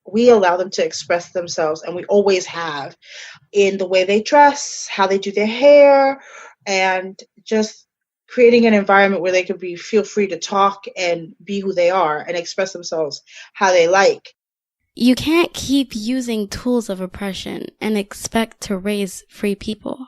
we allow them to express themselves, and we always have, in the way they dress, how they do their hair, and just creating an environment where they can feel free to talk and be who they are and express themselves how they like. You can't keep using tools of oppression and expect to raise free people.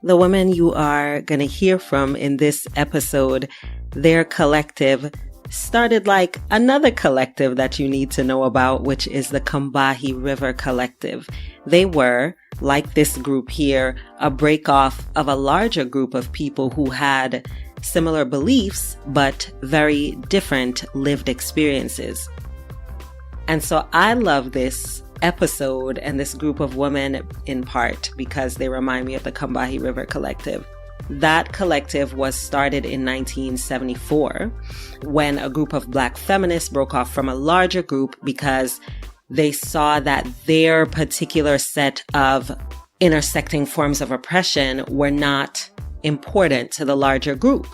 The women you are going to hear from in this episode, their collective started like another collective that you need to know about, which is the Combahee River Collective. They were, like this group here, a break-off of a larger group of people who had similar beliefs, but very different lived experiences. And so I love this episode and this group of women in part because they remind me of the Combahee River Collective. That collective was started in 1974 when a group of Black feminists broke off from a larger group because they saw that their particular set of intersecting forms of oppression were not important to the larger group.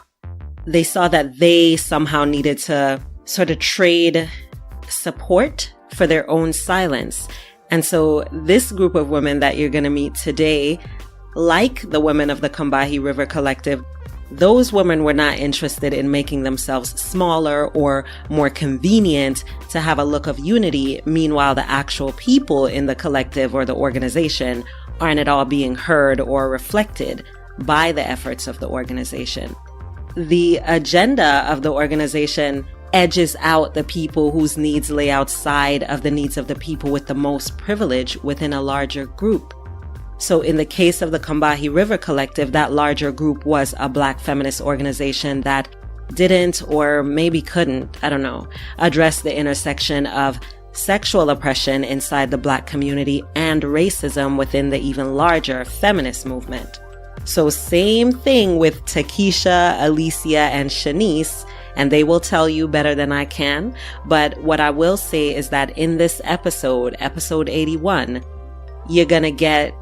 They saw that they somehow needed to sort of trade support for their own silence. And so this group of women that you're going to meet today, like the women of the Combahee River Collective, those women were not interested in making themselves smaller or more convenient to have a look of unity. Meanwhile, the actual people in the collective or the organization aren't at all being heard or reflected by the efforts of the organization. The agenda of the organization edges out the people whose needs lay outside of the needs of the people with the most privilege within a larger group. So in the case of the Combahee River Collective, that larger group was a Black feminist organization that didn't, or maybe couldn't, I don't know, address the intersection of sexual oppression inside the Black community and racism within the even larger feminist movement. So same thing with Takesha, Alicia, and Shanice, and they will tell you better than I can. But what I will say is that in this episode, episode 81, you're going to get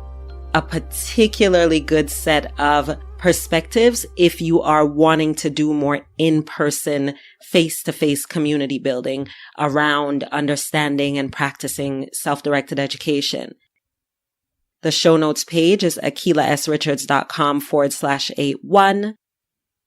a particularly good set of perspectives if you are wanting to do more in-person, face-to-face community building around understanding and practicing self-directed education. The show notes page is akilasrichards.com/81.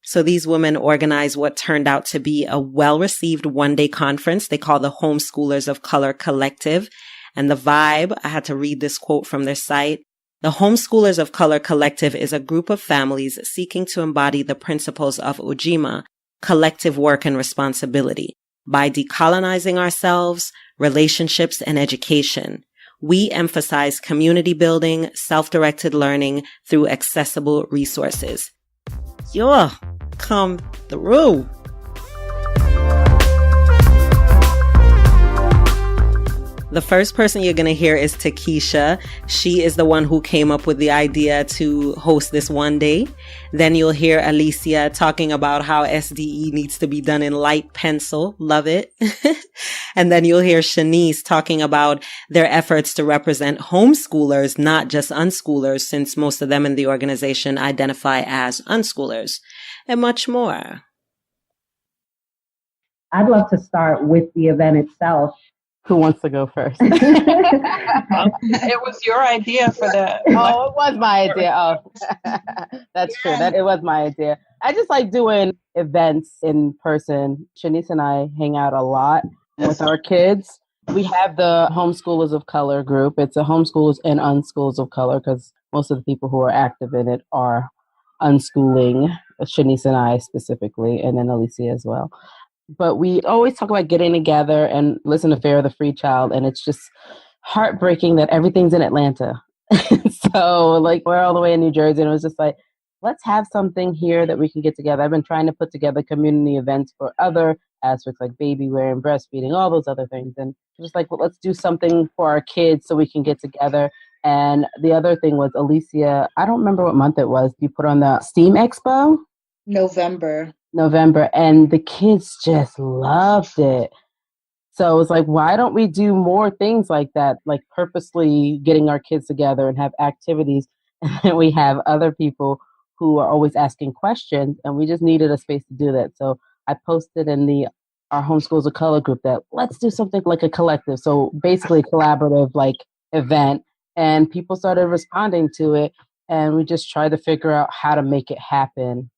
So these women organized what turned out to be a well-received one-day conference they call the Homeschoolers of Color Collective. And the vibe, I had to read this quote from their site. The Homeschoolers of Color Collective is a group of families seeking to embody the principles of Ujima, collective work and responsibility, by decolonizing ourselves, relationships, and education. We emphasize community building, self-directed learning through accessible resources. Yo, come through. The first person you're going to hear is Takesha. She is the one who came up with the idea to host this one day. Then you'll hear Alicia talking about how SDE needs to be done in light pencil. Love it. And then you'll hear Shanice talking about their efforts to represent homeschoolers, not just unschoolers, since most of them in the organization identify as unschoolers, and much more. I'd love to start with the event itself. Who wants to go first? It was your idea for that. Oh, it was my idea. Oh, that's true. It was my idea. I just like doing events in person. Shanice and I hang out a lot with our kids. We have the Homeschoolers of Color group. It's a homeschoolers and unschoolers of color because most of the people who are active in it are unschooling, Shanice and I specifically, and then Alicia as well. But we always talk about getting together and listen to Fair of the Free Child. And it's just heartbreaking that everything's in Atlanta. So like we're all the way in New Jersey. And it was just like, let's have something here that we can get together. I've been trying to put together community events for other aspects like baby wearing, breastfeeding, all those other things. And just like, well, let's do something for our kids so we can get together. And the other thing was Alicia, I don't remember what month it was. You put on the STEAM Expo? November, and the kids just loved it. So it was like, why don't we do more things like that, like purposely getting our kids together and have activities And we have other people who are always asking questions, and we just needed a space to do that. So I posted in our Homeschoolers of Color group that let's do something like a collective. So basically a collaborative like event, and people started responding to it, and we just tried to figure out how to make it happen,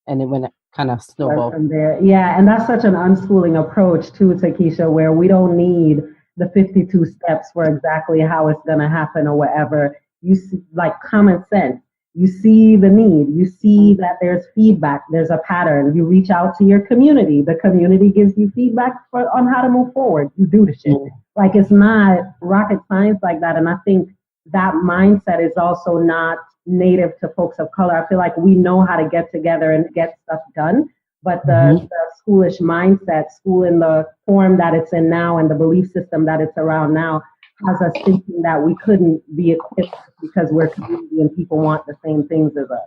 and it went kind of snowballed from there. Yeah, and that's such an unschooling approach too, Takesha, where we don't need the 52 steps for exactly how it's going to happen or whatever. You see, like common sense. You see the need. You see that there's feedback. There's a pattern. You reach out to your community. The community gives you feedback on how to move forward. You do the shit. Like, it's not rocket science like that. And I think that mindset is also not native to folks of color. I feel like we know how to get together and get stuff done. But the schoolish mindset, school in the form that it's in now and the belief system that it's around now, has us thinking that we couldn't be equipped because we're community and people want the same things as us.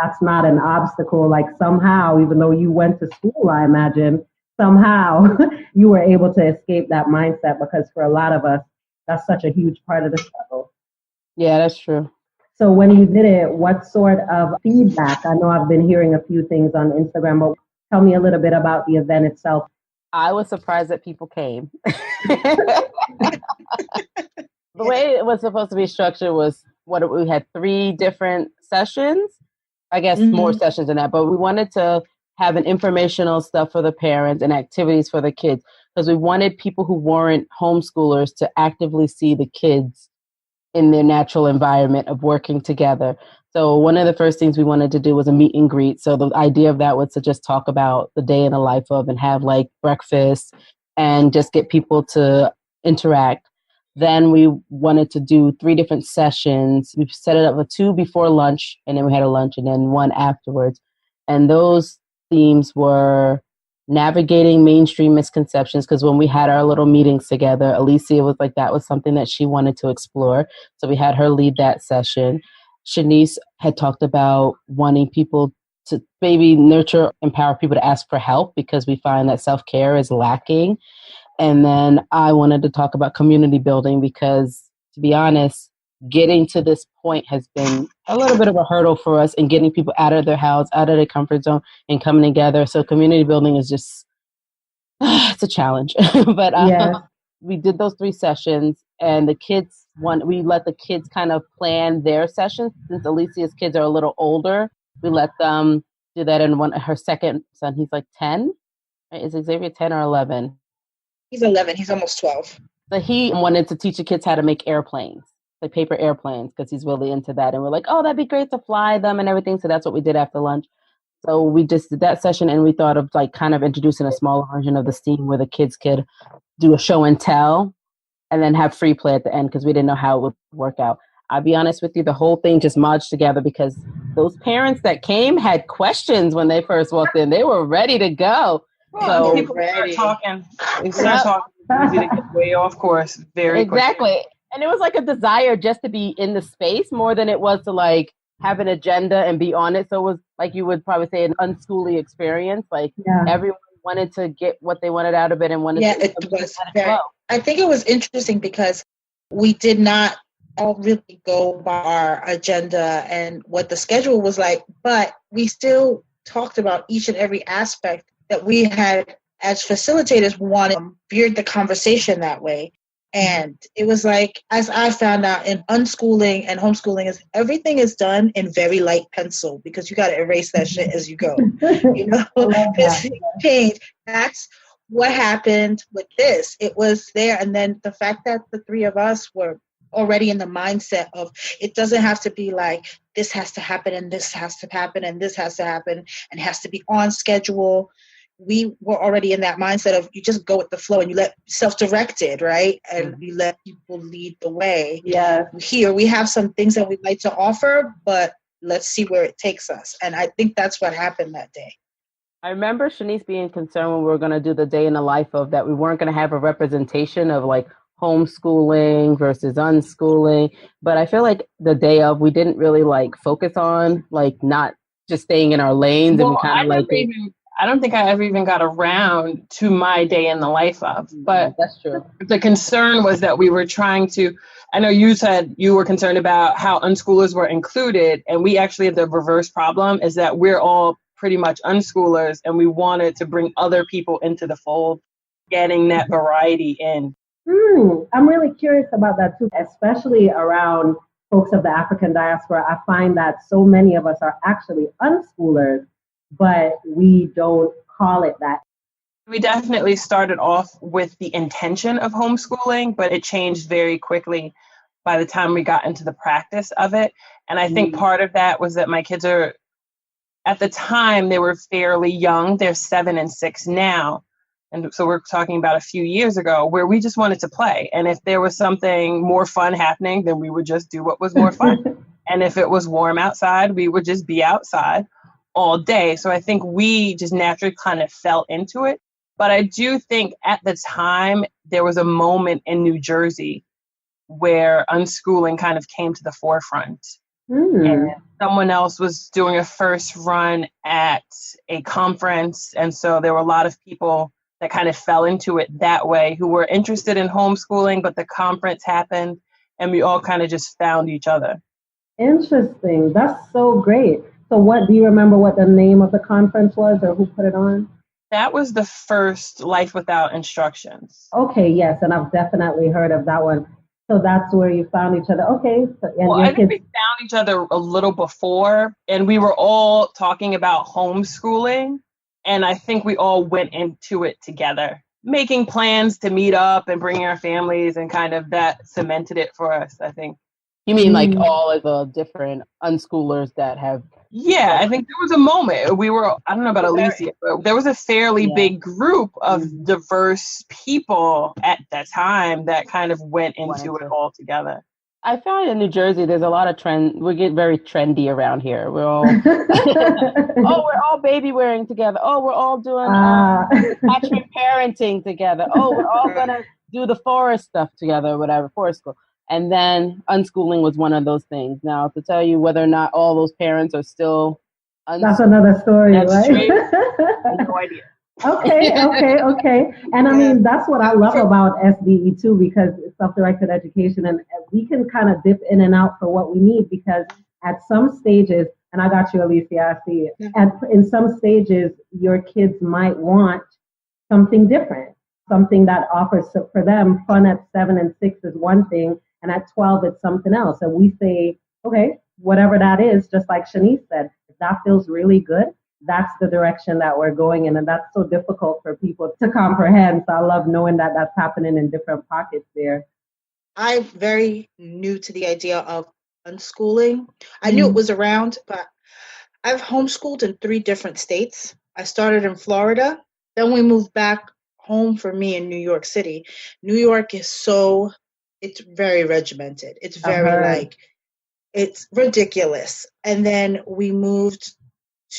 That's not an obstacle. Like, somehow, even though you went to school, I imagine, somehow you were able to escape that mindset, because for a lot of us, that's such a huge part of the struggle. Yeah, that's true. So when you did it, what sort of feedback? I know I've been hearing a few things on Instagram, but tell me a little bit about the event itself. I was surprised that people came. The way it was supposed to be structured was we had 3 different sessions. I guess more sessions than that, but we wanted to have an informational stuff for the parents and activities for the kids, because we wanted people who weren't homeschoolers to actively see the kids in their natural environment of working together. So one of the first things we wanted to do was a meet and greet. So the idea of that was to just talk about the day in the life of, and have like breakfast and just get people to interact. Then we wanted to do 3 different sessions. We set it up with 2 before lunch, and then we had a lunch, and then 1 afterwards. And those themes were navigating mainstream misconceptions, because when we had our little meetings together, Alicia was like, that was something that she wanted to explore. So we had her lead that session. Shanice had talked about wanting people to maybe nurture, empower people to ask for help, because we find that self-care is lacking. And then I wanted to talk about community building, because, to be honest, getting to this point has been a little bit of a hurdle for us, in getting people out of their house, out of their comfort zone, and coming together. So community building is just, it's a challenge. But we did those 3 sessions, and the kids, we let the kids kind of plan their sessions. Since Alicia's kids are a little older, we let them do that. And her second son, he's like 10. Right? Is Xavier 10 or 11? He's 11. He's almost 12. So he wanted to teach the kids how to make airplanes, like paper airplanes, because he's really into that. And we're like, oh, that'd be great to fly them and everything. So that's what we did after lunch. So we just did that session, and we thought of like kind of introducing a smaller version of the STEAM where the kids could do a show and tell and then have free play at the end, because we didn't know how it would work out. I'll be honest with you, the whole thing just merged together, because those parents that came had questions when they first walked in. They were ready to go. So people start talking. They start talking. Easy to get way off course very exactly. quickly. And it was like a desire just to be in the space more than it was to like have an agenda and be on it. So it was like, you would probably say, an unschooly experience. Like everyone wanted to get what they wanted out of it and wanted to. It was very, I think it was interesting because we did not all really go by our agenda and what the schedule was like, but we still talked about each and every aspect that we had as facilitators wanted, veered the conversation that way. And it was like, as I found out in unschooling and homeschooling, is everything is done in very light pencil, because you got to erase that shit as you go. You know, change. That's what happened with this. It was there. And then the fact that the 3 of us were already in the mindset of, it doesn't have to be like, this has to happen and this has to happen and this has to happen and has to be on schedule. We were already in that mindset of, you just go with the flow and you let self-directed, right? And you let people lead the way. Yeah. Here we have some things that we'd like to offer, but let's see where it takes us. And I think that's what happened that day. I remember Shanice being concerned when we were going to do the day in the life of, that we weren't going to have a representation of like homeschooling versus unschooling. But I feel like the day of, we didn't really like focus on like not just staying in our lanes. Well, and we kind of like I don't think I ever even got around to my day in the life of. But that's true. The concern was that we were trying to, I know you said you were concerned about how unschoolers were included, and we actually have the reverse problem is that we're all pretty much unschoolers, and we wanted to bring other people into the fold, getting that variety in. I'm really curious about that too, especially around folks of the African diaspora. I find that so many of us are actually unschoolers, but we don't call it that. We definitely started off with the intention of homeschooling, but it changed very quickly by the time we got into the practice of it. And I think part of that was that my kids are, at the time, they were fairly young. They're 7 and 6 now. And so we're talking about a few years ago where we just wanted to play. And if there was something more fun happening, then we would just do what was more fun. And if it was warm outside, we would just be outside all day. So I think we just naturally kind of fell into it. But I do think at the time, there was a moment in New Jersey where unschooling kind of came to the forefront. And someone else was doing a first run at a conference. And so there were a lot of people that kind of fell into it that way who were interested in homeschooling, but the conference happened and we all kind of just found each other. Interesting. That's so great. So do you remember what the name of the conference was or who put it on? That was the first Life Without Instructions. Okay, yes, and I've definitely heard of that one. So that's where you found each other. Okay. I think we found each other a little before, and we were all talking about homeschooling, and I think we all went into it together, making plans to meet up and bringing our families, and kind of that cemented it for us, I think. You mean like all of the different unschoolers that have... Yeah, I think there was a moment. We were, I don't know about Alicia, but there was a fairly big group of diverse people at that time that kind of went into it all together. I found in New Jersey, there's a lot of trend. We get very trendy around here. We're all, we're all baby wearing together. Oh, we're all doing attachment parenting together. Oh, we're all going to do the forest stuff together, whatever, forest school. And then unschooling was one of those things. Now, to tell you whether or not all those parents are still that's another story, right? I have no idea. Okay. And I mean, that's what I love about SDE too, because it's self-directed education, and we can kind of dip in and out for what we need, because at some stages, and I got you, Alicia, I see it. In some stages, your kids might want something different, something that offers for them fun at 7 and 6 is one thing, and at 12 it's something else. And we say, okay, whatever that is, just like Shanice said, if that feels really good, that's the direction that we're going in. And that's so difficult for people to comprehend. So I love knowing that that's happening in different pockets there. I'm very new to the idea of unschooling. I knew it was around, but I've homeschooled in 3 different states. I started in Florida. Then we moved back home for me in New York City. New York is it's very regimented. It's very it's ridiculous. And then we moved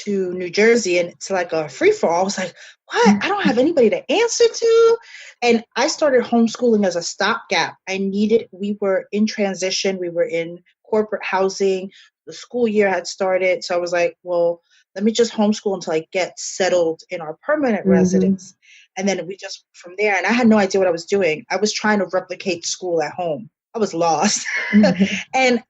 to New Jersey, and it's like a free for all. I was like, what? I don't have anybody to answer to. And I started homeschooling as a stopgap. We were in transition. We were in corporate housing. The school year had started. So I was like, well, let me just homeschool until I get settled in our permanent residence. And then we just from there. And I had no idea what I was doing. I was trying to replicate school at home. I was lost. And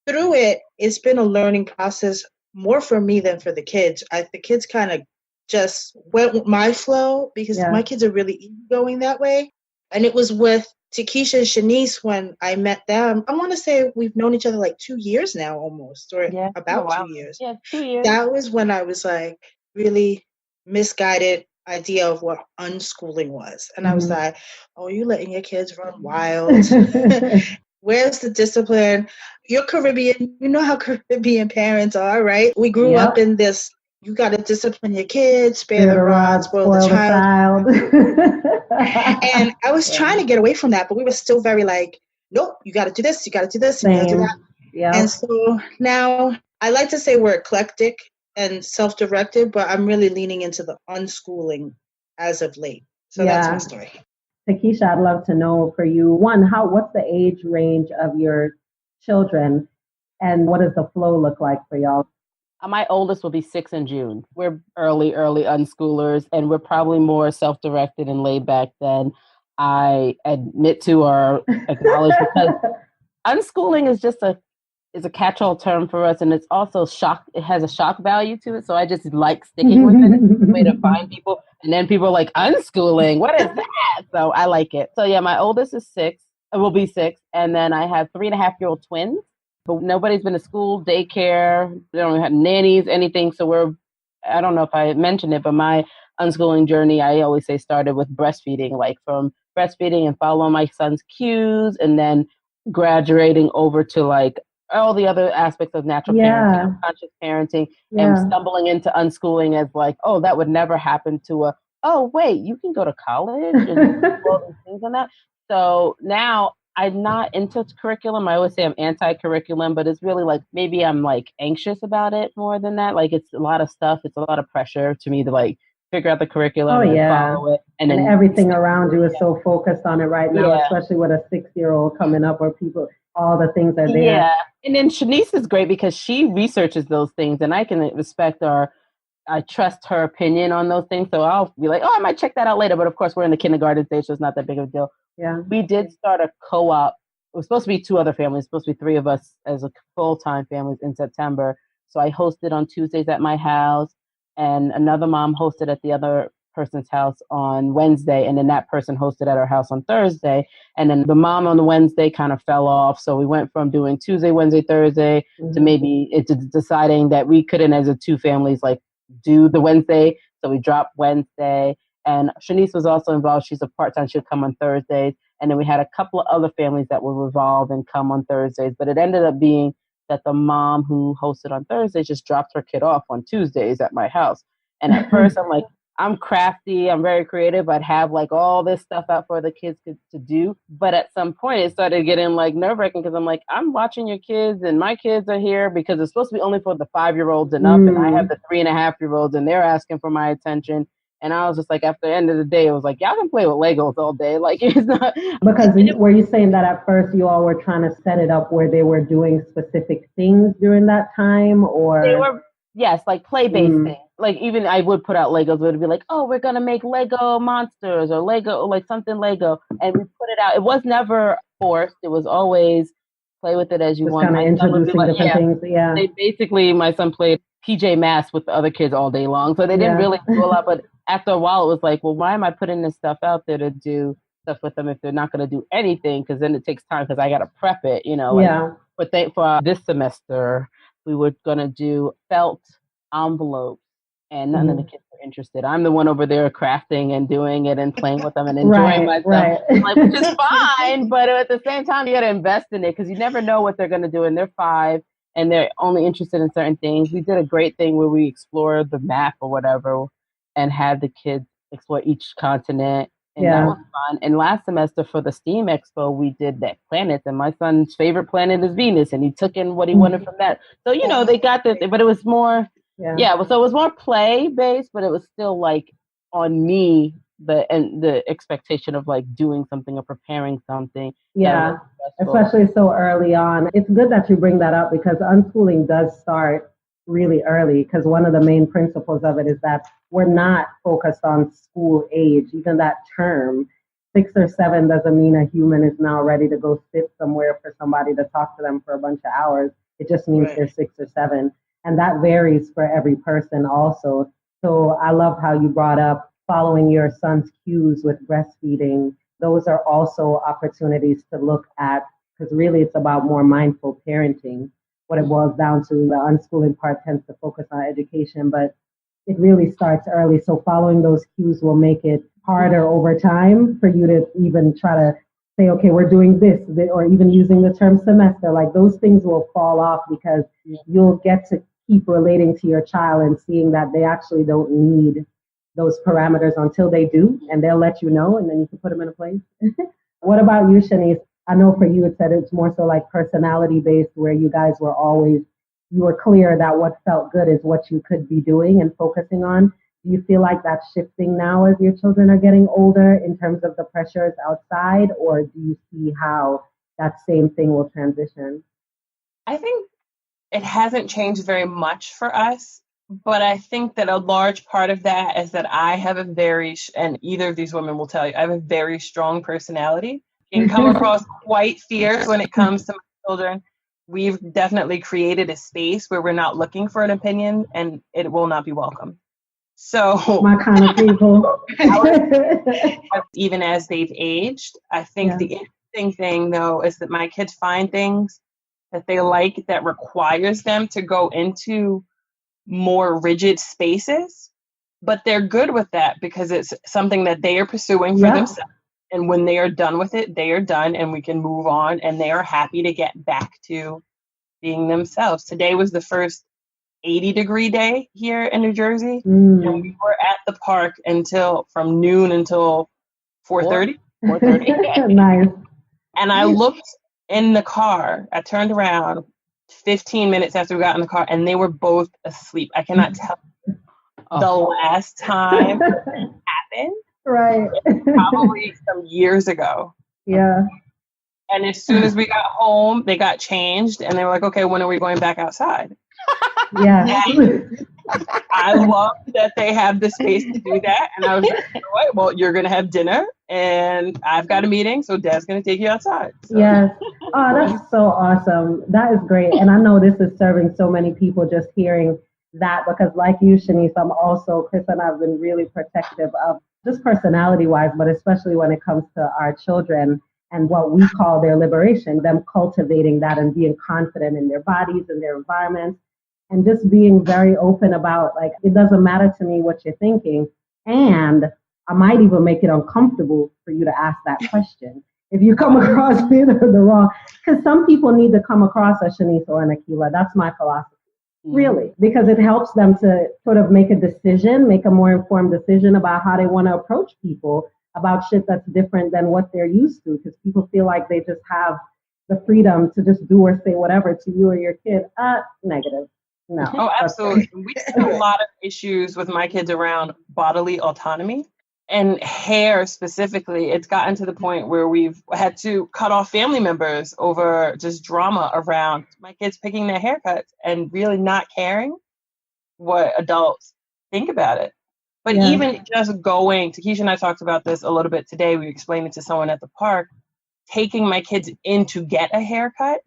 through it, it's been a learning process more for me than for the kids. The kids kind of just went with my flow, because my kids are really easygoing that way. And it was with Takesha and Shanice when I met them. I want to say we've known each other like 2 years now almost, or about 2 years. Yeah, 2 years. That was when I was like really misguided idea of what unschooling was. And I was like, oh, you letting your kids run wild. Where's the discipline? You're Caribbean. You know how Caribbean parents are, right? We grew up in this, you got to discipline your kids, spare the rod, spoil the child. And I was trying to get away from that, but we were still very like, nope, you got to do this, you got to do this, and you got to do that. Yeah. And so now I like to say we're eclectic and self-directed, but I'm really leaning into the unschooling as of late. So that's my story. Takesha, I'd love to know for you, what's the age range of your children, and what does the flow look like for y'all? My oldest will be 6 in June. We're early unschoolers, and we're probably more self-directed and laid back than I admit to or acknowledge, because unschooling is just a catch-all term for us, and it's also shock. It has a shock value to it, so I just like sticking with it. It's a way to find people, and then people are like, unschooling, what is that? So I like it. So yeah, my oldest is 6, will be 6, and then I have 3.5-year-old twins. But nobody's been to school, daycare, they don't have nannies, anything. So I don't know if I mentioned it, but my unschooling journey, I always say, started with breastfeeding, like from breastfeeding and following my son's cues, and then graduating over to like all the other aspects of natural parenting, conscious parenting, and stumbling into unschooling as like, oh, that would never happen to oh, wait, you can go to college and all these things on that. So now I'm not into curriculum. I always say I'm anti-curriculum, but it's really like maybe I'm like anxious about it more than that. Like it's a lot of stuff. It's a lot of pressure to me to like figure out the curriculum and follow it. And then everything around you is so focused on it right now, especially with a 6-year-old coming up, or people, all the things are there. Yeah. And then Shanice is great because she researches those things, and I can respect I trust her opinion on those things. So I'll be like, oh, I might check that out later. But of course, we're in the kindergarten stage, so it's not that big of a deal. Yeah. We did start a co-op. It was supposed to be 2 other families. It's supposed to be 3 of us as a full-time families in September. So I hosted on Tuesdays at my house, and another mom hosted at the other person's house on Wednesday, and then that person hosted at our house on Thursday. And then the mom on the Wednesday kind of fell off. So we went from doing Tuesday, Wednesday, Thursday to maybe deciding that we couldn't, as a 2 families, like do the Wednesday. So we dropped Wednesday. And Shanice was also involved. She's a part-time. She'll come on Thursdays. And then we had a couple of other families that will revolve and come on Thursdays. But it ended up being that the mom who hosted on Thursdays just dropped her kid off on Tuesdays at my house. And at first I'm like, I'm crafty, I'm very creative, I'd have like all this stuff out for the kids to do. But at some point it started getting like nerve-wracking, because I'm like, I'm watching your kids and my kids are here because it's supposed to be only for the 5-year-olds and up. And I have the 3.5-year-olds and they're asking for my attention. And I was just like, after the end of the day, it was like, y'all can play with Legos all day. Like, it's not. Because were you saying that at first you all were trying to set it up where they were doing specific things during that time, or? They were, yes, like play-based things. Like even I would put out Legos, where it would be like, oh, we're going to make Lego monsters or Lego, or like something Lego. And we put it out. It was never forced. It was always play with it as you want. Kind of introducing like, different things. Yeah. They basically, my son played PJ Masks with the other kids all day long. So they didn't really do a lot. But after a while, it was like, well, why am I putting this stuff out there to do stuff with them if they're not going to do anything? Because then it takes time, because I got to prep it, you know. Like, but for this semester, we were going to do felt envelopes, and none of the kids were interested. I'm the one over there crafting and doing it and playing with them and enjoying myself. Like, which is fine, but at the same time, you got to invest in it, because you never know what they're going to do. And they're 5. And they're only interested in certain things. We did a great thing where we explored the map or whatever and had the kids explore each continent. And that was fun. And last semester for the STEAM Expo, we did that planets. And my son's favorite planet is Venus. And he took in what he wanted from that. So, you know, they got this, but it was more, so it was more play-based, but it was still like on me, the expectation of like doing something or preparing something. Yeah, especially so early on. It's good that you bring that up, because unschooling does start really early, because one of the main principles of it is that we're not focused on school age. Even that term, 6 or 7, doesn't mean a human is now ready to go sit somewhere for somebody to talk to them for a bunch of hours. It just means they're 6 or 7. And that varies for every person also. So I love how you brought up following your son's cues with breastfeeding. Those are also opportunities to look at, because really it's about more mindful parenting. What it boils down to, the unschooling part tends to focus on education, but it really starts early. So following those cues will make it harder over time for you to even try to say, okay, we're doing this, or even using the term semester. Like, those things will fall off, because you'll get to keep relating to your child and seeing that they actually don't need those parameters until they do, and they'll let you know, and then you can put them in a place. What about you, Shanice? I know for you, it said it's more so like personality based, where you guys were always, you were clear that what felt good is what you could be doing and focusing on. Do you feel like that's shifting now as your children are getting older in terms of the pressures outside, or do you see how that same thing will transition? I think it hasn't changed very much for us. But I think that a large part of that is that I have and either of these women will tell you, I have a very strong personality and come across quite fierce when it comes to my children. We've definitely created a space where we're not looking for an opinion, and it will not be welcome. So my kind of people. Even as they've aged, I think the interesting thing, though, is that my kids find things that they like that requires them to go into more rigid spaces, but they're good with that because it's something that they are pursuing for themselves. And when they are done with it, they are done and we can move on, and they are happy to get back to being themselves. Today was the first 80-degree day here in New Jersey. And we were at the park from noon until 4:30. 4:30. Nice. And I looked in the car. I turned around 15 minutes after we got in the car, and they were both asleep. I cannot tell you the last time it happened. Right. Probably some years ago. Yeah. And as soon as we got home, they got changed, and they were like, okay, when are we going back outside? Yeah. I love that they have the space to do that. And I was like, you know what? Well, you're going to have dinner, and I've got a meeting, so Dad's going to take you outside. So. Yes. Oh, that's so awesome. That is great. And I know this is serving so many people just hearing that, because like you, Shanice, Chris and I have been really protective of just personality-wise, but especially when it comes to our children and what we call their liberation, them cultivating that and being confident in their bodies and their environments, and just being very open about, like, it doesn't matter to me what you're thinking, and I might even make it uncomfortable for you to ask that question if you come across it the wrong, because some people need to come across a Shanice or an Akila. That's my philosophy. Really, because it helps them to sort of make a more informed decision about how they want to approach people about shit that's different than what they're used to, because people feel like they just have the freedom to just do or say whatever to you or your kid. Negative. No. Oh, absolutely. We have a lot of issues with my kids around bodily autonomy. And hair specifically, it's gotten to the point where we've had to cut off family members over just drama around my kids picking their haircuts and really not caring what adults think about it. But even just going, Takesha and I talked about this a little bit today. We explained it to someone at the park, taking my kids in to get a haircut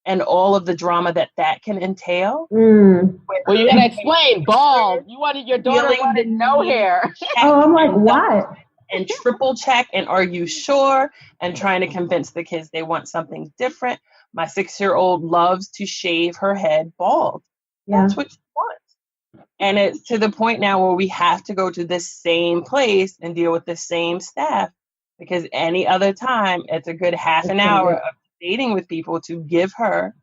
and all of the drama that can entail. Well, you gotta explain, bald. You wanted your daughter wanted no hair. Oh, I'm like, what? And triple check, and are you sure? And trying to convince the kids they want something different. My 6-year-old loves to shave her head bald. That's what she wants. And it's to the point now where we have to go to the same place and deal with the same staff, because any other time it's a good half an hour of dating with people to give her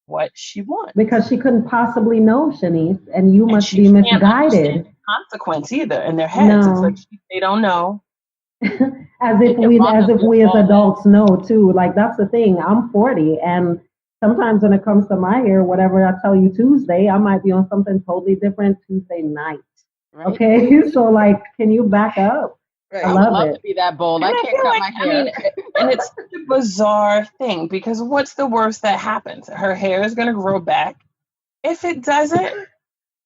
what she wants. Because she couldn't possibly know, Shanice, and you must be misguided. Consequence either in their heads. No. It's like they don't know. as if we as adults know too. Like, that's the thing. I'm 40, and sometimes when it comes to my hair, whatever I tell you Tuesday, I might be on something totally different Tuesday night. Right. Okay, so like, can you back up? Right. I would love to be that bold. I can't cut my hair. And it's such a bizarre thing, because what's the worst that happens? Her hair is going to grow back. If it doesn't,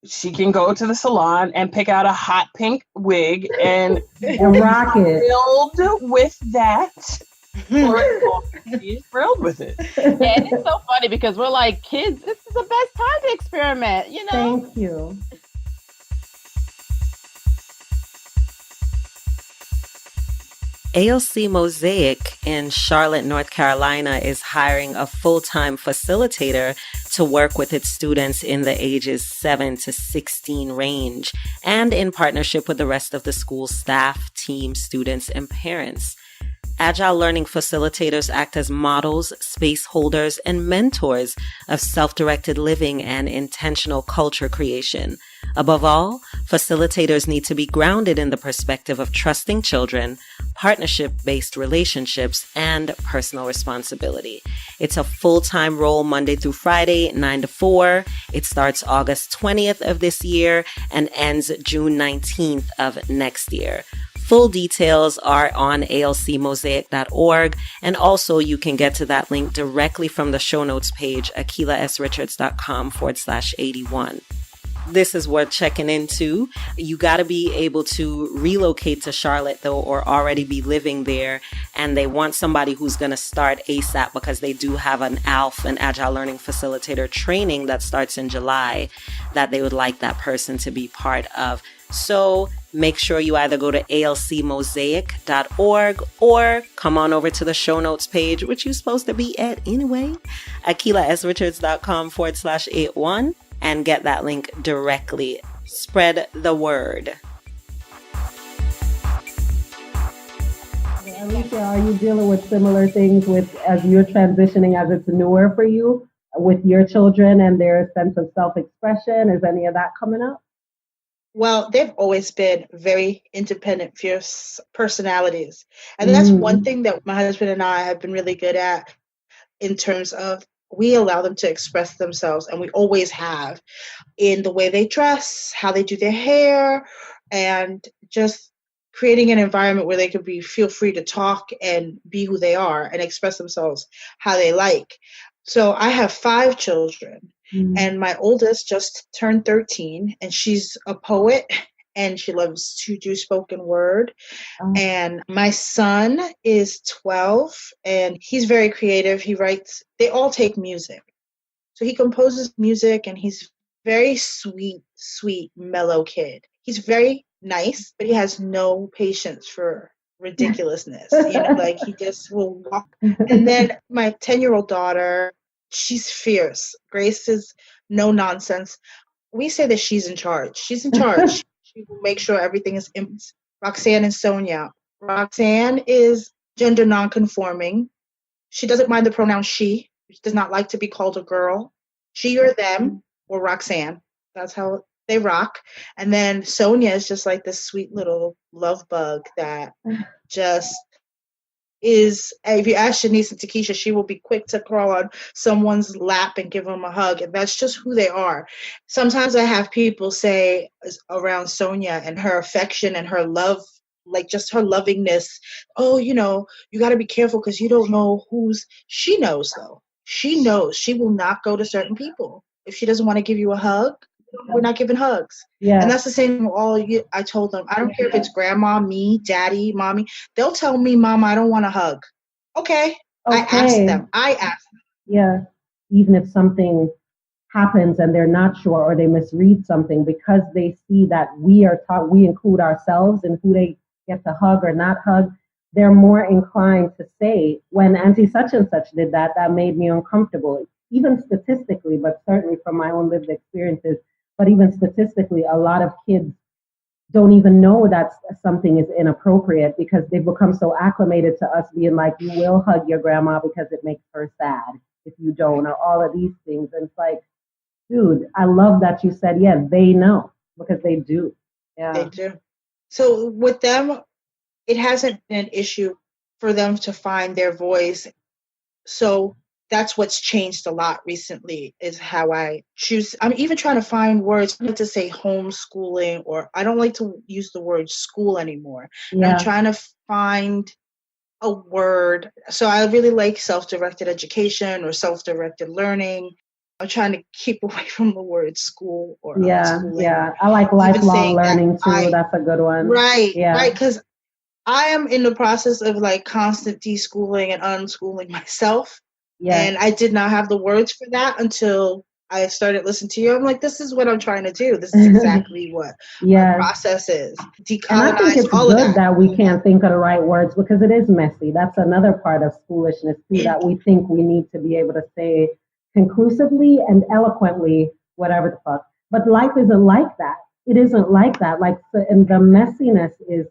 she can go to the salon and pick out a hot pink wig and rock it. Thrilled with that. She's thrilled with it. Yeah, it's so funny because we're like, kids, this is the best time to experiment, you know? Thank you. ALC Mosaic in Charlotte, North Carolina is hiring a full-time facilitator to work with its students in the ages 7 to 16 range, and in partnership with the rest of the school staff, team, students, and parents. Agile learning facilitators act as models, space holders, and mentors of self-directed living and intentional culture creation. Above all, facilitators need to be grounded in the perspective of trusting children, partnership-based relationships, and personal responsibility. It's a full-time role Monday through Friday, 9 to 4. It starts August 20th of this year and ends June 19th of next year. Full details are on alcmosaic.org. And also you can get to that link directly from the show notes page, akilasrichards.com/81. This is worth checking into. You got to be able to relocate to Charlotte, though, or already be living there. And they want somebody who's going to start ASAP because they do have an ALF, an Agile Learning Facilitator training that starts in July that they would like that person to be part of. So make sure you either go to alcmosaic.org or come on over to the show notes page, which you're supposed to be at anyway, akilasrichards.com/81. and get that link directly. Spread the word. Alicia, are you dealing with similar things as you're transitioning, as it's newer for you with your children and their sense of self-expression? Is any of that coming up? Well, they've always been very independent, fierce personalities. And that's one thing that my husband and I have been really good at in terms of we allow them to express themselves, and we always have, in the way they dress, how they do their hair, and just creating an environment where they can feel free to talk and be who they are and express themselves how they like. So I have 5 children, and my oldest just turned 13, and she's a poet, and she loves to do spoken word. And my son is 12, and he's very creative. He writes, they all take music. So he composes music, and he's very sweet, mellow kid. He's very nice, but he has no patience for ridiculousness. Like he just will walk. And then my 10-year-old daughter, she's fierce. Grace is no nonsense. We say that she's in charge. She's in charge. She will make sure everything is in. Roxanne and Sonia. Roxanne is gender nonconforming. She doesn't mind the pronoun she. She does not like to be called a girl. She or them or Roxanne. That's how they rock. And then Sonia is just like this sweet little love bug that just is, if you ask Shanice and Takesha, she will be quick to crawl on someone's lap and give them a hug. And that's just who they are. Sometimes I have people say around Sonia and her affection and her love, like just her lovingness, oh, you got to be careful because you don't know she knows though. She knows she will not go to certain people. If she doesn't want to give you a hug, we're not giving hugs. Yeah. And that's the same with I told them, I don't care if it's grandma, me, daddy, mommy. They'll tell me, Mama, I don't want a hug. Okay. I ask them. Yeah. Even if something happens and they're not sure or they misread something, because they see that we include ourselves in who they get to hug or not hug, they're more inclined to say, when Auntie such and such did that made me uncomfortable. Even statistically, but certainly from my own lived experiences, but even statistically, a lot of kids don't even know that something is inappropriate because they've become so acclimated to us being like, you will hug your grandma because it makes her sad if you don't, or all of these things. And it's like, dude, I love that you said, yeah, they know, because they do. Yeah. They do. So with them, it hasn't been an issue for them to find their voice. So that's what's changed a lot recently is how I choose. I'm even trying to find words. I don't like to say homeschooling, or I don't like to use the word school anymore. Yeah. I'm trying to find a word. So I really like self-directed education or self-directed learning. I'm trying to keep away from the word school or homeschooling. Yeah. I like lifelong learning too. That's a good one. Right. Yeah. Right. Because I am in the process of like constant deschooling and unschooling myself. Yeah. And I did not have the words for that until I started listening to you. I'm like, this is what I'm trying to do. This is exactly what my process is. Decolonize. And I think it's good that we can't think of the right words because it is messy. That's another part of schoolishness too, that we think we need to be able to say conclusively and eloquently whatever the fuck. But life isn't like that. It isn't like that. And the messiness is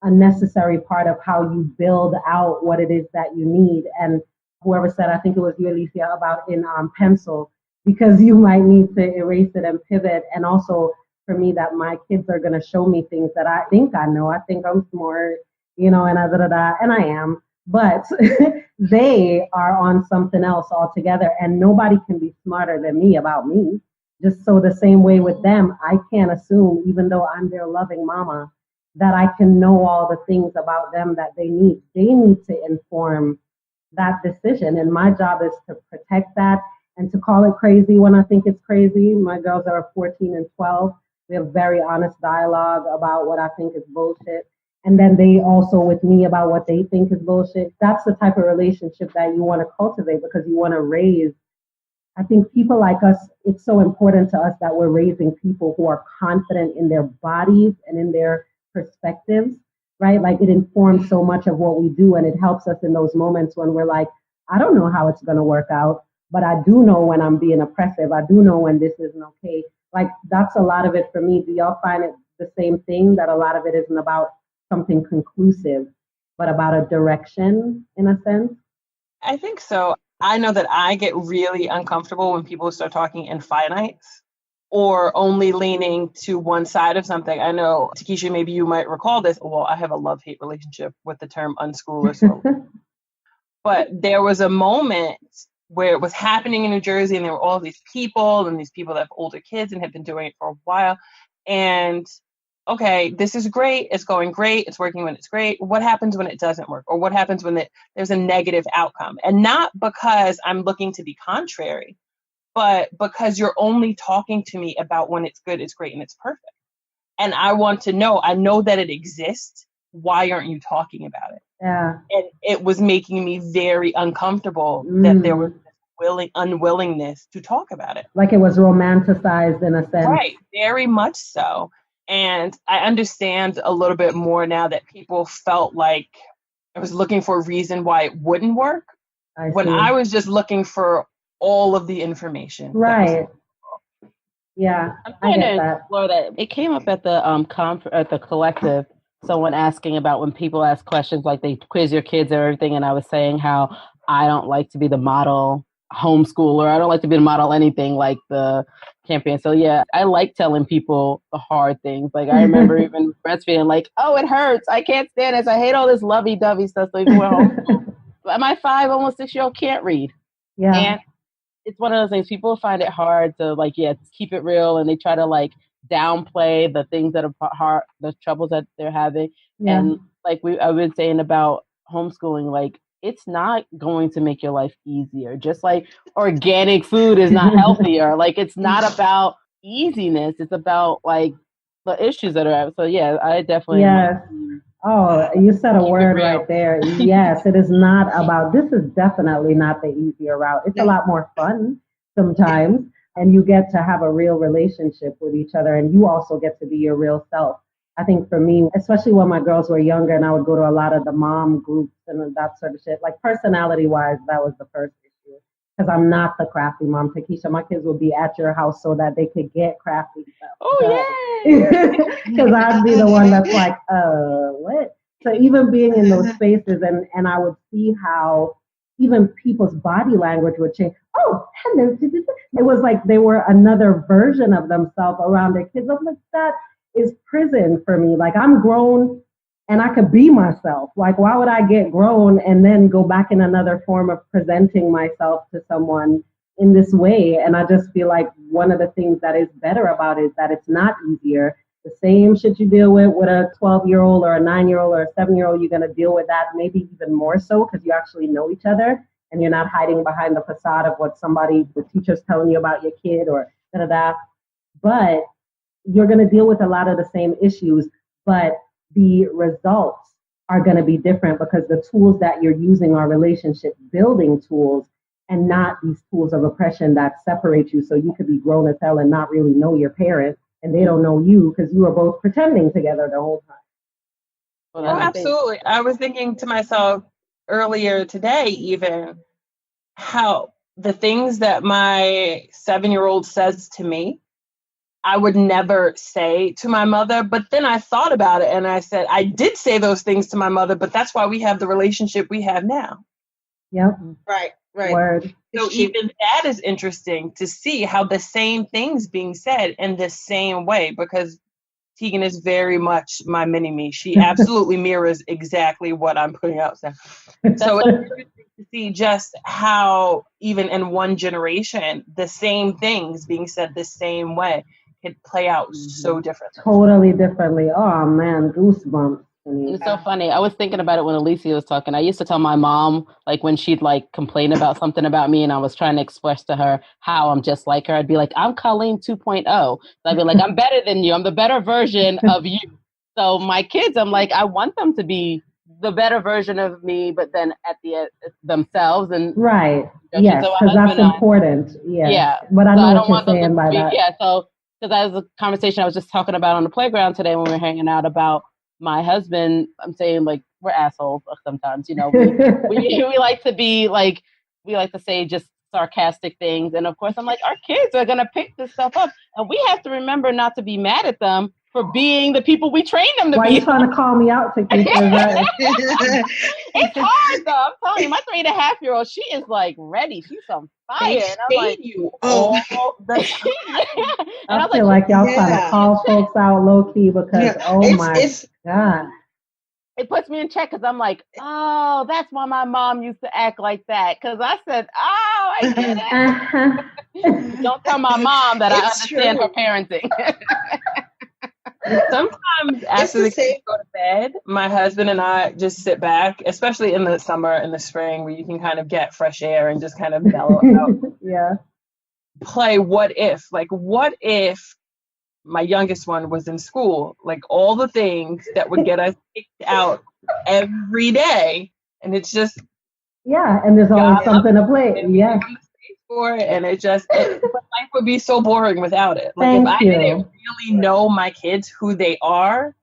a necessary part of how you build out what it is that you need. And whoever said, I think it was you, Alicia, about in pencil, because you might need to erase it and pivot. And also for me, that my kids are going to show me things that I think I know. I think I'm smart, and and I am. But they are on something else altogether, and nobody can be smarter than me about me. Just so the same way with them, I can't assume, even though I'm their loving mama, that I can know all the things about them that they need. They need to inform that decision. And my job is to protect that and to call it crazy when I think it's crazy. My girls are 14 and 12. We have very honest dialogue about what I think is bullshit. And then they also with me about what they think is bullshit. That's the type of relationship that you want to cultivate because you want to raise. I think people like us, it's so important to us that we're raising people who are confident in their bodies and in their perspectives, right? Like it informs so much of what we do and it helps us in those moments when we're like, I don't know how it's going to work out, but I do know when I'm being oppressive. I do know when this isn't okay. Like that's a lot of it for me. Do y'all find it the same thing, that a lot of it isn't about something conclusive, but about a direction in a sense? I think so. I know that I get really uncomfortable when people start talking in finites or only leaning to one side of something. I know, Takesha, maybe you might recall this. Well, I have a love-hate relationship with the term unschoolers. So. But there was a moment where it was happening in New Jersey and there were all these people and these people that have older kids and have been doing it for a while. And okay, this is great. It's going great. It's working when it's great. What happens when it doesn't work? Or what happens when there's a negative outcome? And not because I'm looking to be contrary, but because you're only talking to me about when it's good, it's great, and it's perfect. And I want to know, I know that it exists. Why aren't you talking about it? Yeah. And it was making me very uncomfortable that there was this unwillingness to talk about it. Like it was romanticized in a sense. Right, very much so. And I understand a little bit more now that people felt like I was looking for a reason why it wouldn't work when I was just looking for all of the information. Right. Yeah, I get that. Explore that. It came up at the at the collective. Someone asking about when people ask questions like they quiz your kids or everything, and I was saying how I don't like to be the model homeschooler. I don't like to be the model anything like the campaign. So yeah, I like telling people the hard things. Like I remember even breastfeeding, like, oh, it hurts. I can't stand this. I hate all this lovey-dovey stuff. So even when homeschool, my 5, almost 6-year-old can't read. Yeah. And it's one of those things people find it hard to like, keep it real, and they try to like downplay the things that are hard, the troubles that they're having. Yeah. And like I've been saying about homeschooling, like it's not going to make your life easier. Just like organic food is not healthier. Like it's not about easiness. It's about like the issues that are. So yeah, I definitely. Yes. Oh, you said a word right there. Yes, it is not about, this is definitely not the easier route. It's a lot more fun sometimes, and you get to have a real relationship with each other, and you also get to be your real self. I think for me, especially when my girls were younger and I would go to a lot of the mom groups and that sort of shit, like personality-wise, that was the first issue. Because I'm not the crafty mom. Takesha, my kids would be at your house so that they could get crafty stuff. Oh, yeah. Because I'd be the one that's like, what? So even being in those spaces, and I would see how even people's body language would change. Oh, hello. It was like they were another version of themselves around their kids. I'm like, that is prison for me. Like I'm grown and I could be myself. Like, why would I get grown and then go back in another form of presenting myself to someone in this way? And I just feel like one of the things that is better about it is that it's not easier. The same shit you deal with a 12-year-old or a 9-year-old or a 7-year-old, you're going to deal with that maybe even more so because you actually know each other and you're not hiding behind the facade of what the teacher's telling you about your kid or da-da-da. But you're going to deal with a lot of the same issues, but the results are going to be different because the tools that you're using are relationship building tools and not these tools of oppression that separate you so you could be grown as hell and not really know your parent and they don't know you because you are both pretending together the whole time. Well, absolutely. I was thinking to myself earlier today even how the things that my 7-year-old says to me, I would never say to my mother, but then I thought about it and I said, I did say those things to my mother, but that's why we have the relationship we have now. Yep. Right. Word. So even that is interesting to see how the same things being said in the same way, because Tegan is very much my mini-me. She absolutely mirrors exactly what I'm putting out there. So it's interesting to see just how even in one generation, the same things being said the same way could play out so differently. Totally differently. Oh man, goosebumps. It's so funny. I was thinking about it when Alicia was talking. I used to tell my mom, like when she'd like complain about something about me and I was trying to express to her how I'm just like her, I'd be like, I'm Colleen 2.0. So I'd be like, I'm better than you. I'm the better version of you. So my kids, I'm like, I want them to be the better version of me, but then at the end, themselves. And right. Yes, because that's important. Yeah. But I know what you're saying by that. Yeah. So because that was a conversation I was just talking about on the playground today when we were hanging out about my husband. I'm saying like we're assholes sometimes, you know. We like to be like, we like to say just sarcastic things, and of course I'm like, our kids are gonna pick this stuff up, and we have to remember not to be mad at them for being the people we trained them to be. Why are you trying to call me out to keep It's hard though. I'm telling you, my 3.5-year-old, she is like ready. She's on fire. They and I'm like, you. oh, I feel like y'all trying to call folks out low key because God. It puts me in check because I'm like, oh, that's why my mom used to act like that. Because I said, oh, I get it. Don't tell my mom that I understand her parenting. Sometimes after the kids go to bed, my husband and I just sit back, especially in the summer and the spring where you can kind of get fresh air and just kind of mellow out. Yeah. Play what if. Like, what if my youngest one was in school? Like, all the things that would get us kicked out every day. And it's just... Yeah, and there's always something to play. Yeah. For it, and but life would be so boring without it. Like, if I didn't really know my kids who they are,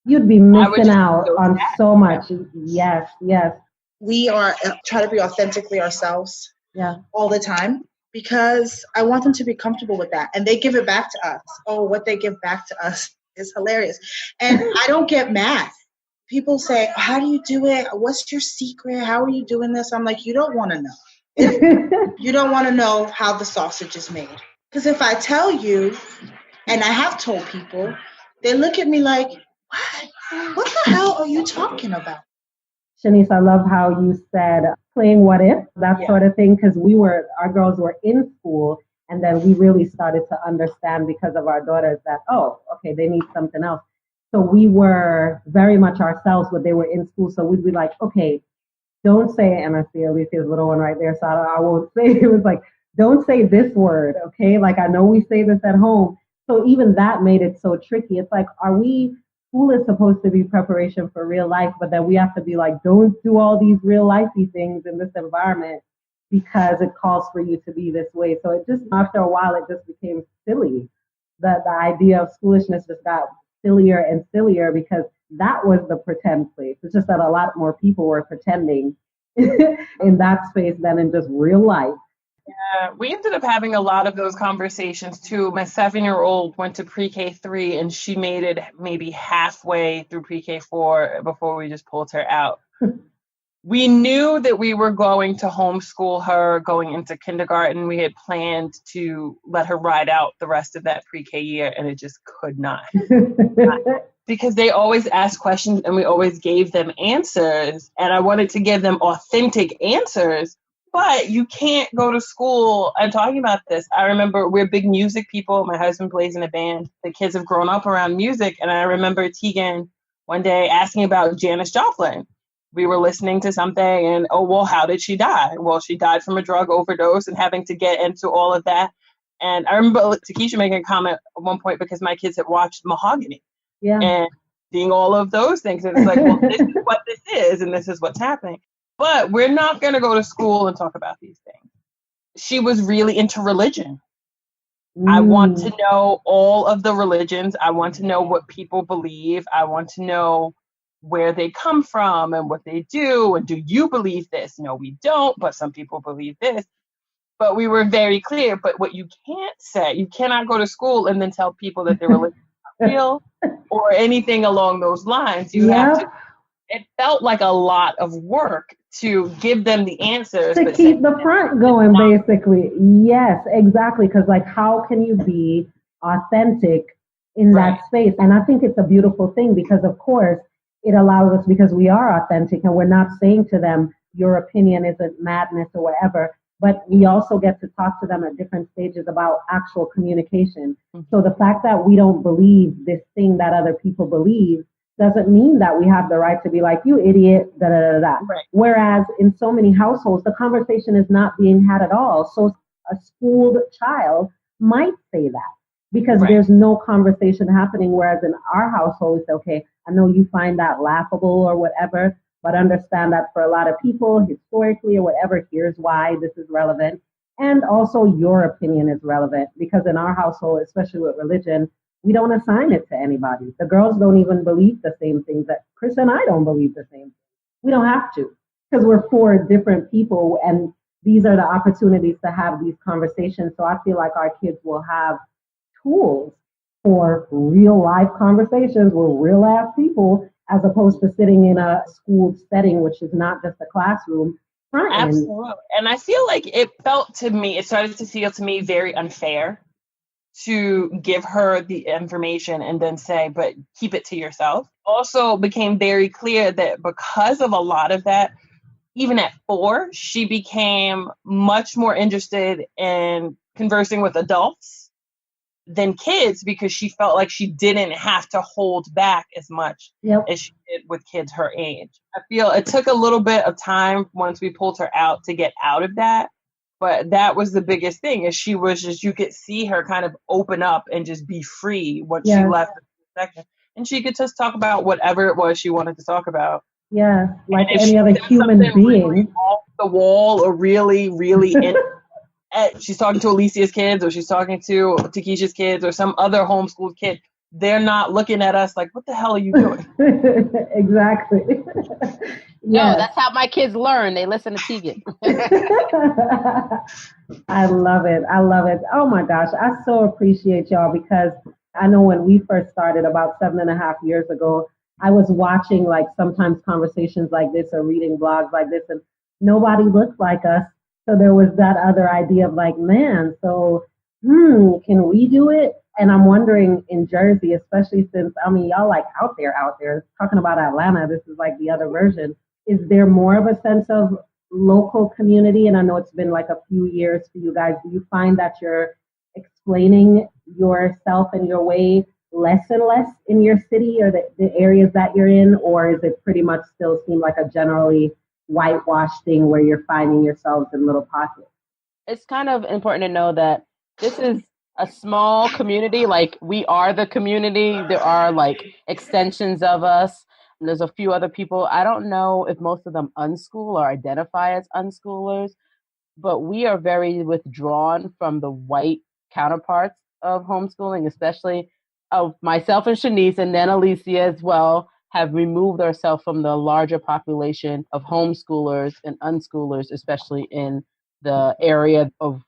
you'd be missing out on so much. Yes. We are try to be authentically ourselves all the time because I want them to be comfortable with that, and they give it back to us. Oh, what they give back to us is hilarious, and I don't get mad. People say, how do you do it? What's your secret? How are you doing this? I'm like, you don't want to know. You don't want to know how the sausage is made. Because if I tell you, and I have told people, they look at me like, what the hell are you talking about? Shanice, I love how you said playing what if, that sort of thing, because our girls were in school, and then we really started to understand because of our daughters that, oh, okay, they need something else. So we were very much ourselves when they were in school. So we'd be like, okay, don't say, and I see Alicia's little one right there, so I won't say it. Was like, don't say this word, okay? Like, I know we say this at home. So even that made it so tricky. It's like, school is supposed to be preparation for real life, but then we have to be like, don't do all these real lifey things in this environment because it calls for you to be this way. So it just, after a while, it just became silly. The idea of schoolishness just got sillier and sillier because that was the pretend place. It's just that a lot more people were pretending in that space than in just real life. Yeah, we ended up having a lot of those conversations too. My 7-year-old went to pre-K 3 and she made it maybe halfway through pre-K 4 before we just pulled her out. We knew that we were going to homeschool her going into kindergarten. We had planned to let her ride out the rest of that pre-K year, and it just could not. Because they always asked questions and we always gave them answers. And I wanted to give them authentic answers, but you can't go to school. I'm talking about this. I remember we're big music people. My husband plays in a band. The kids have grown up around music. And I remember Tegan one day asking about Janis Joplin. We were listening to something and, oh, well, how did she die? Well, she died from a drug overdose and having to get into all of that. And I remember Takesha making a comment at one point because my kids had watched Mahogany. Yeah. And seeing all of those things. And it's like, well, this is what this is and this is what's happening. But we're not going to go to school and talk about these things. She was really into religion. I want to know all of the religions. I want to know what people believe. I want to know where they come from and what they do. And do you believe this? No, we don't, but some people believe this. But we were very clear. But what you can't say, you cannot go to school and then tell people that their religion is real or anything along those lines. You have to. It felt like a lot of work to give them the answers. To keep the front going, basically. Yes, exactly. Because, like, how can you be authentic in that space? And I think it's a beautiful thing because, of course, it allows us, because we are authentic and we're not saying to them, your opinion isn't madness or whatever. but we also get to talk to them at different stages about actual communication. So the fact that we don't believe this thing that other people believe doesn't mean that we have the right to be like, you idiot, da da da da. Right. Whereas in so many households, the conversation is not being had at all. So a schooled child might say that because Right. there's no conversation happening. Whereas in our household, it's okay, I know you find that laughable or whatever, but understand that for a lot of people, historically or whatever, here's why this is relevant. And also your opinion is relevant because in our household, especially with religion, we don't assign it to anybody. The girls don't even believe the same things that Chris and I don't believe the same things. We don't have to because we're four different people and these are the opportunities to have these conversations. So I feel like our kids will have tools for real life conversations with real ass people as opposed to sitting in a school setting, which is not just a classroom. Absolutely. And I feel like it started to feel to me very unfair to give her the information and then say, but keep it to yourself. Also became very clear that because of a lot of that, even at 4, she became much more interested in conversing with adults than kids because she felt like she didn't have to hold back as much as she did with kids her age. I feel it took a little bit of time once we pulled her out to get out of that. But that was the biggest thing is she was just, you could see her kind of open up and just be free once she left the section. And she could just talk about whatever it was she wanted to talk about. Yeah, like any other human being. Really off the wall or really, really she's talking to Alicia's kids or she's talking to Takesha's kids or some other homeschooled kid. They're not looking at us like, what the hell are you doing? Exactly. No, that's how my kids learn. They listen to Tegan. I love it. I love it. Oh my gosh. I so appreciate y'all because I know when we first started about 7.5 years ago, I was watching like sometimes conversations like this or reading blogs like this and nobody looked like us. So there was that other idea of like, man, so can we do it? And I'm wondering in Jersey, especially since, I mean, y'all like out there, talking about Atlanta, this is like the other version. Is there more of a sense of local community? And I know it's been like a few years for you guys. Do you find that you're explaining yourself and your way less and less in your city or the areas that you're in? Or is it pretty much still seem like a generally whitewashed thing where you're finding yourselves in little pockets? It's kind of important to know that this is a small community. Like we are the community. There are like extensions of us. And there's a few other people. I don't know if most of them unschool or identify as unschoolers, but we are very withdrawn from the white counterparts of homeschooling, especially of myself and Shanice and then Alicia as well, have removed ourselves from the larger population of homeschoolers and unschoolers, especially in the area of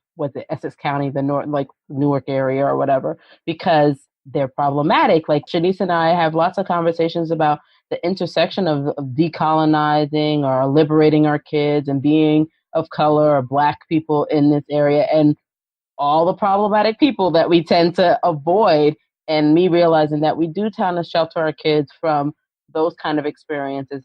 Essex County, the North, like Newark-area or whatever, because they're problematic. Like Shanice and I have lots of conversations about the intersection of decolonizing or liberating our kids and being of color or Black people in this area and all the problematic people that we tend to avoid, and me realizing that we do tend to shelter our kids from those kind of experiences.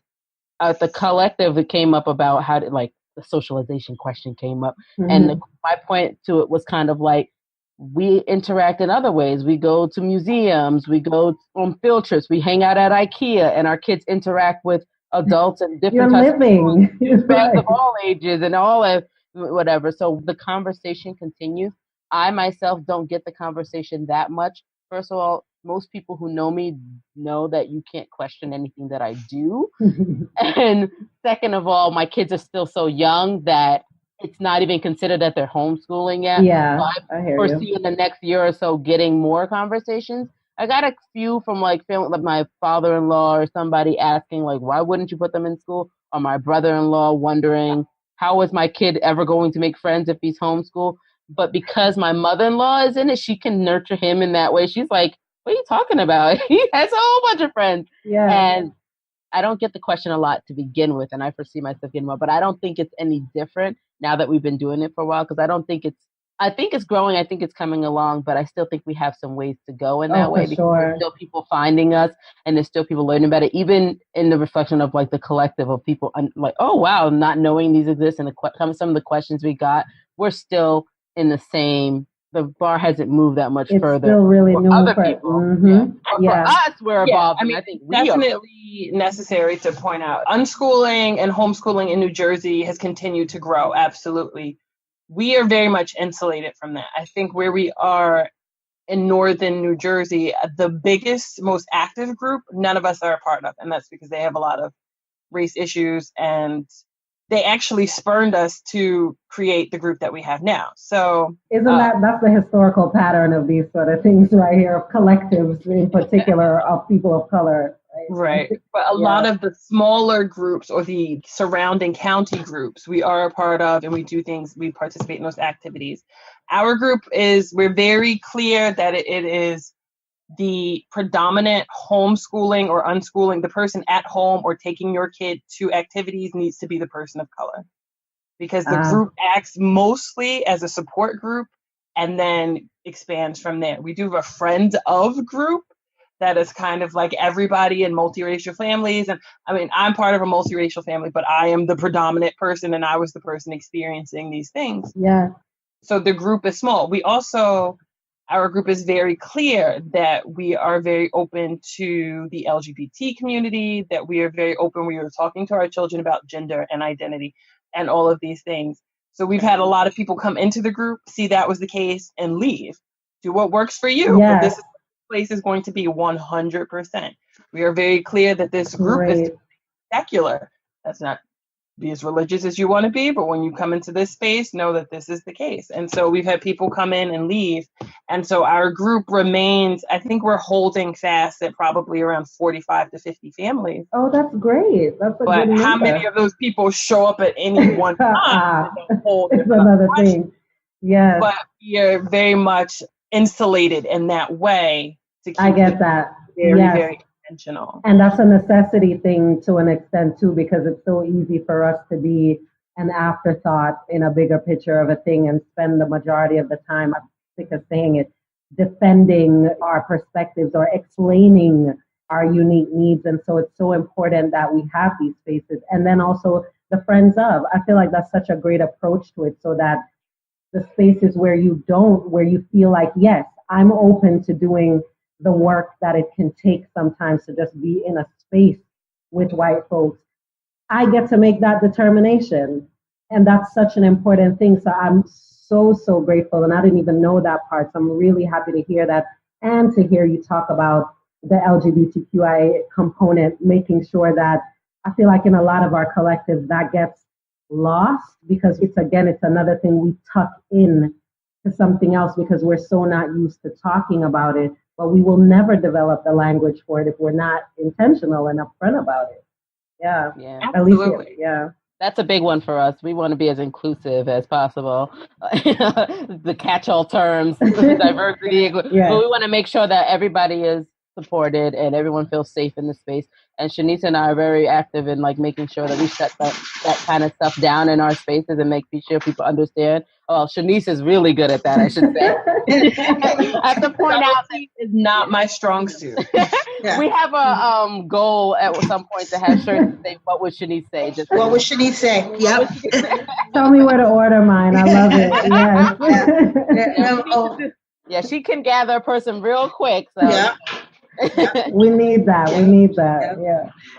At the collective, it came up about how to, like, the socialization question came up. Mm-hmm. And my point to it was kind of like, we interact in other ways. We go to museums, we go on field trips, we hang out at IKEA, and our kids interact with adults and different types of all ages and all of whatever. So the conversation continues. I myself don't get the conversation that much. First of all, most people who know me know that you can't question anything that I do. And second of all, my kids are still so young that it's not even considered that they're homeschooling yet. Yeah, so I foresee in the next year or so getting more conversations. I got a few from like my father-in-law or somebody asking like, why wouldn't you put them in school? Or my brother-in-law wondering, how is my kid ever going to make friends if he's homeschooled? But because my mother-in-law is in it, she can nurture him in that way. She's like, what are you talking about? He has a whole bunch of friends. Yeah. And I don't get the question a lot to begin with, and I foresee myself getting more, but I don't think it's any different now that we've been doing it for a while, because I don't think it's I think it's growing. I think it's coming along, but I still think we have some ways to go in that way. Because there's still people finding us, and there's still people learning about it. Even in the reflection of like the collective of people, like, oh wow, not knowing these exist, and some of the questions we got, we're still in the same. The bar hasn't moved that much further. It's still really new other people. For us, we're evolving. I mean, I think definitely necessary to point out. Unschooling and homeschooling in New Jersey has continued to grow. Absolutely. We are very much insulated from that. I think where we are in northern New Jersey, the biggest, most active group, none of us are a part of. And that's because they have a lot of race issues, and they actually spurned us to create the group that we have now. So that's the historical pattern of these sort of things right here, of collectives in particular of people of color. Right. But a lot of the smaller groups or the surrounding county groups we are a part of, and we do things, we participate in those activities. Our group we're very clear that it is the predominant homeschooling or unschooling. The person at home or taking your kid to activities needs to be the person of color, because the group acts mostly as a support group and then expands from there. We do have a friend of group that is kind of like everybody in multiracial families. And I mean, I'm part of a multiracial family, but I am the predominant person, and I was the person experiencing these things. Yeah. So the group is small. Our group is very clear that we are very open to the LGBT community, that we are very open. We are talking to our children about gender and identity and all of these things. So we've had a lot of people come into the group, see that was the case, and leave. Do what works for you. Yes. But this place is going to be 100%. We are very clear that this group is secular. That's not be as religious as you want to be, but when you come into this space, know that this is the case. And so we've had people come in and leave. And so our group remains, I think we're holding fast at probably around 45 to 50 families. Oh, that's great. That's a but good how number. many of those people show up at any one time? It's another thing. Yes. But we are very much insulated in that way to keep I get that. very, yes. very intentional. And that's a necessity thing to an extent too, because it's so easy for us to be an afterthought in a bigger picture of a thing and spend the majority of the time, I'm sick of saying it, defending our perspectives or explaining our unique needs. And so it's so important that we have these spaces. And then also the friends of, I feel like that's such a great approach to it, so that the spaces where you feel like, yes, I'm open to doing the work that it can take sometimes to just be in a space with white folks, I get to make that determination. And that's such an important thing. So I'm so grateful. And I didn't even know that part. So I'm really happy to hear that, and to hear you talk about the LGBTQIA component, making sure that I feel like in a lot of our collectives that gets lost, because it's another thing we tuck in to something else because we're so not used to talking about it. But we will never develop the language for it if we're not intentional and upfront about it. Yeah. Absolutely. That's a big one for us. We want to be as inclusive as possible. The catch-all terms, diversity. But we want to make sure that everybody is supported and everyone feels safe in the space. And Shanice and I are very active in like making sure that we shut that kind of stuff down in our spaces and make sure people understand. Oh, Shanice is really good at that, I should say. I have to point out is not my strong suit. We have a goal at some point to have shirts that say, "What would Shanice say?" What would Shanice say? Yep. Tell me where to order mine. I love it. Yes. She can gather a person real quick. So. Yeah. We need that.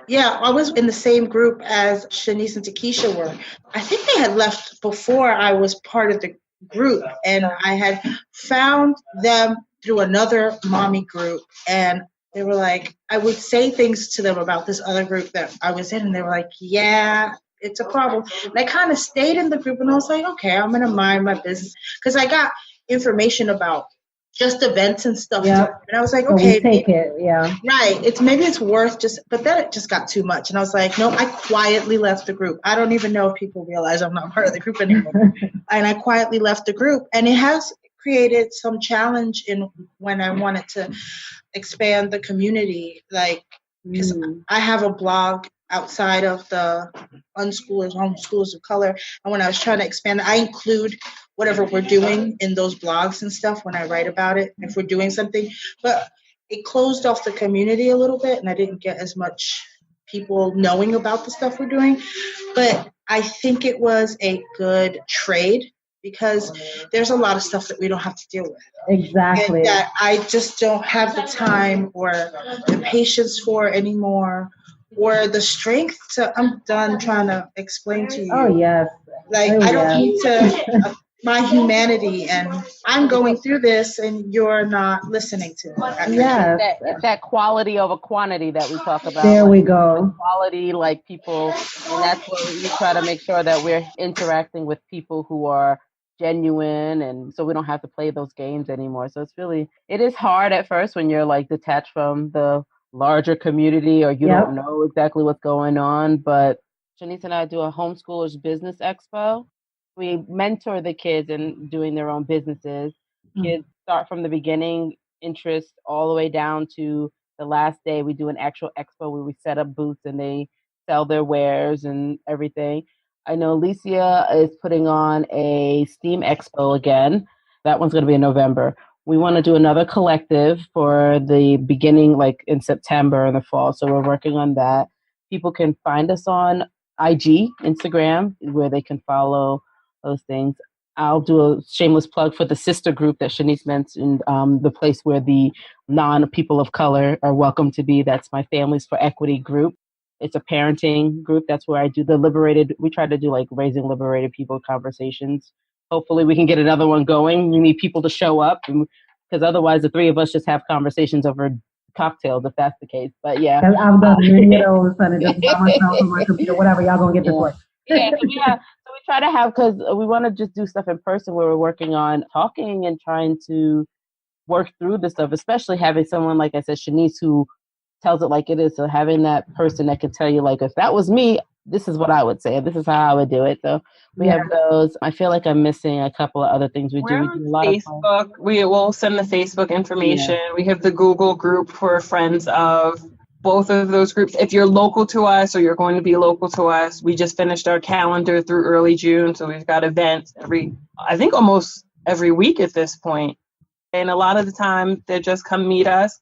Yeah. I was in the same group as Shanice and Takesha were. I think they had left before I was part of the group, and I had found them through another mommy group, and they were like, I would say things to them about this other group that I was in, and they were like, yeah, it's a problem. And I kind of stayed in the group, and I was like, okay, I'm gonna mind my business, because I got information about just events and stuff. Yeah. And I was like, okay, take it. Yeah. Right. It's worth but then it just got too much. And I was like, no, I quietly left the group. I don't even know if people realize I'm not part of the group anymore. And I quietly left the group. And it has created some challenge in when I wanted to expand the community. Like, because I have a blog outside of the unschoolers, homeschoolers of color. And when I was trying to expand, I include whatever we're doing in those blogs and stuff when I write about it, if we're doing something. But it closed off the community a little bit, and I didn't get as much people knowing about the stuff we're doing. But I think it was a good trade because there's a lot of stuff that we don't have to deal with. Exactly. And that I just don't have the time or the patience for anymore, or the strength to. I'm done trying to explain to you. Oh, yes. Like, I don't need to, my humanity, and I'm going through this and you're not listening to me. Yes. It's that quality over quantity that we talk about. There we go. Quality, like people, and that's what we try to make sure that we're interacting with people who are genuine, and so we don't have to play those games anymore. So it is hard at first when you're like detached from the larger community, or you don't know exactly what's going on. But Shanice and I do a homeschoolers business expo. We mentor the kids in doing their own businesses. Kids start from the beginning interest all the way down to the last day. We do an actual expo where we set up booths and they sell their wares and everything. I know Alicia is putting on a STEAM expo again. That one's going to be in November. We want to do another collective for the beginning, like in September in the fall. So we're working on that. People can find us on IG, Instagram, where they can follow those things. I'll do a shameless plug for the sister group that Shanice mentioned, the place where the non-people of color are welcome to be. That's my Families for Equity group. It's a parenting group. That's where I do the we try to do like raising liberated people conversations. Hopefully we can get another one going. We need people to show up because otherwise the three of us just have conversations over cocktails if that's the case. But yeah. I've done many of those and just by myself on my computer, whatever, y'all gonna get this work. So we try to have, because we want to just do stuff in person where we're working on talking and trying to work through this stuff, especially having someone, like I said, Shanice, who tells it like it is. So having that person that can tell you, like, if that was me, this is what I would say. This is how I would do it. So we have those. I feel like I'm missing a couple of other things we do. We do a lot Facebook. We will send the Facebook information. Yeah. We have the Google group for friends of both of those groups. If you're local to us or you're going to be local to us, we just finished our calendar through early June. So we've got events almost every week at this point. And a lot of the time they just come meet us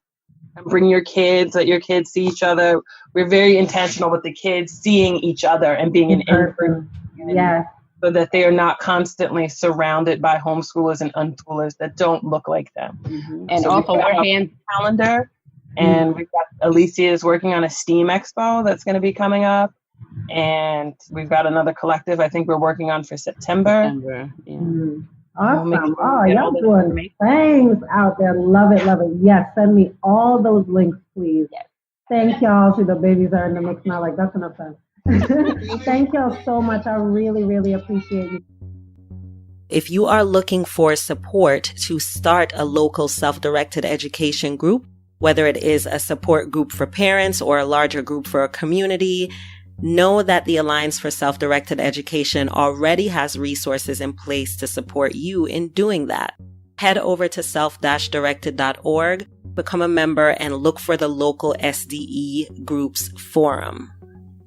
and bring your kids, let your kids see each other. We're very intentional with the kids seeing each other and being an in-person community, so that they are not constantly surrounded by homeschoolers and unschoolers that don't look like them. Mm-hmm. And so also we're hand calendar. And we've got Alicia is working on a STEAM expo that's going to be coming up. And we've got another collective I think we're working on for September. Yeah. Awesome. Oh, y'all doing things out there. Love it, love it. Yes, send me all those links, please. Yes. Thank y'all. See, the babies are in the mix now. Like, that's enough time. Thank y'all so much. I really, really appreciate you. If you are looking for support to start a local self-directed education group, whether it is a support group for parents or a larger group for a community, know that the Alliance for Self-Directed Education already has resources in place to support you in doing that. Head over to self-directed.org, become a member, and look for the local SDE Groups Forum.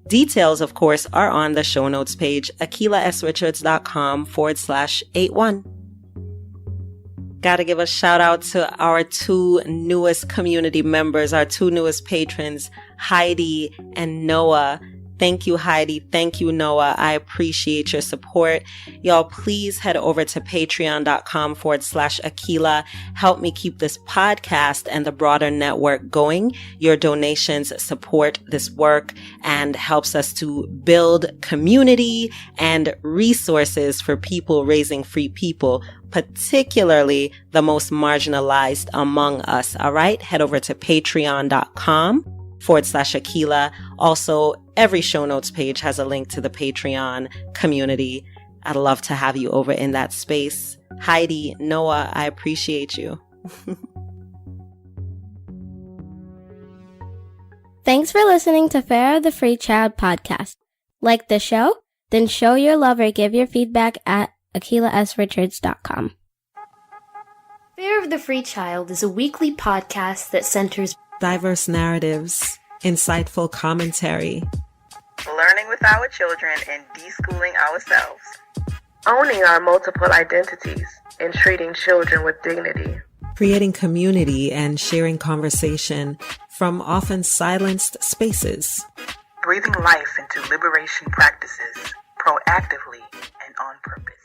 Details, of course, are on the show notes page, akilasrichards.com/81. Gotta give a shout out to our two newest community members, our two newest patrons, Heidi and Noah. Thank you, Heidi. Thank you, Noah. I appreciate your support. Y'all, please head over to patreon.com/Akila. Help me keep this podcast and the broader network going. Your donations support this work and helps us to build community and resources for people raising free people, particularly the most marginalized among us. All right. Head over to patreon.com/Akila. Also, every show notes page has a link to the Patreon community. I'd love to have you over in that space. Heidi, Noah, I appreciate you. Thanks for listening to Fair of the Free Child podcast. Like the show? Then show your love or give your feedback at akilasrichards.com. Fair of the Free Child is a weekly podcast that centers diverse narratives, insightful commentary, with our children and deschooling ourselves. Owning our multiple identities and treating children with dignity. Creating community and sharing conversation from often silenced spaces. Breathing life into liberation practices, proactively and on purpose.